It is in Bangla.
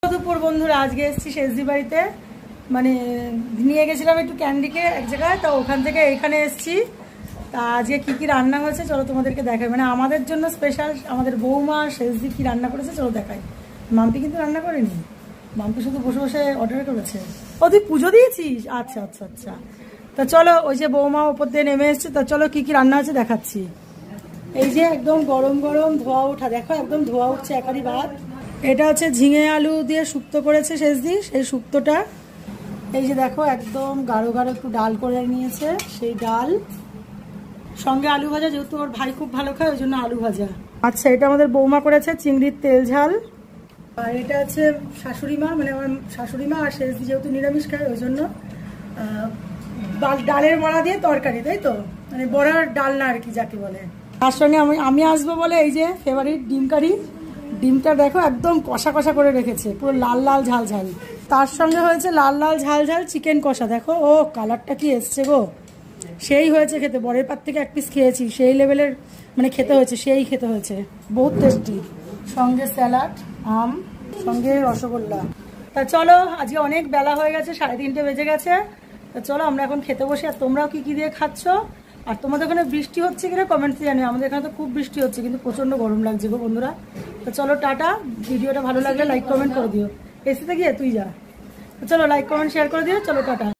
দুপুর বন্ধুরা আজকে এসেছি শেষদি বাড়িতে, মানে নিয়ে গেছিলাম একটু ক্যান্ডিকে এক জায়গায়, তো ওখান থেকে এখানে এসেছি। তা আজকে কি কি রান্না হয়েছে চলো তোমাদেরকে দেখাই, মানে আমাদের জন্য স্পেশাল আমাদের বৌমা শেষদি কি রান্না করেছে চলো দেখাই। মাম্পি কিন্তু রান্না করেনি, মাম্পি শুধু বসে বসে অর্ডার করেছে। ও তুই পুজো দিয়েছিস? আচ্ছা আচ্ছা আচ্ছা, তা চলো ওই যে বৌমা ওপর দিয়ে নেমে এসছে, তা চলো কি কি রান্না আছে দেখাচ্ছি। এই যে একদম গরম গরম ধোয়া ওঠা, দেখো একদম ধোয়া উঠছে একারি ভাত। এটা হচ্ছে ঝিঙে আলু দিয়ে শুক্তো করেছে শেষদি, সেই শুক্তোটা। এই যে দেখো একদম গাঢ় গাঢ় একটু ডাল করে নিয়েছে, সেই ডাল সঙ্গে আলু ভাজা, যেহেতু ওর ভাই খুব ভালো খায় ওই জন্য আলু ভাজা। আচ্ছা, এটা আমাদের বৌমা করেছে চিংড়ির তেল ঝাল। আর এটা হচ্ছে শাশুড়ি মা, মানে আমার শাশুড়ি মা আর শেষদি যেহেতু নিরামিষ খায় ওই জন্য ডালের বড়া দিয়ে তরকারি, তাই তো, মানে বড়ার ডাল না আর কি যাকে বলে। তার সঙ্গে আমি আসবো বলে এই যে ফেভারিট ডিম কারি, ডিমটা দেখো একদম কষা কষা করে রেখেছে, পুরো লাল লাল ঝাল ঝাল। তার সঙ্গে হয়েছে লাল লাল ঝাল ঝাল চিকেন কষা, দেখো ও কালারটা কি এসছে গো, সেই হয়েছে খেতে। বরের পাত থেকে এক পিস খেয়েছি, সেই লেভেলের মানে খেতে হয়েছে, সেই খেতে হয়েছে, বহুত টেস্টি। সঙ্গে স্যালাড, আম, সঙ্গে রসগোল্লা। তা চলো আজকে অনেক বেলা হয়ে গেছে, 3:30 বেজে গেছে। তা চলো আমরা এখন খেতে বসি। আর তোমরাও কি কি দিয়ে খাচ্ছ, আর তোমাদের ওখানে বৃষ্টি হচ্ছে কিনা কমেন্টসে জানিও। আমাদের এখানে তো খুব বৃষ্টি হচ্ছে, কিন্তু প্রচন্ড গরম লাগছে গো বন্ধুরা। তো চলো টাটা, ভিডিওটা ভালো লাগলে লাইক কমেন্ট করে দিও। এসিতে গিয়ে তুই যা, চলো লাইক কমেন্ট শেয়ার করে দিও, চলো টাটা।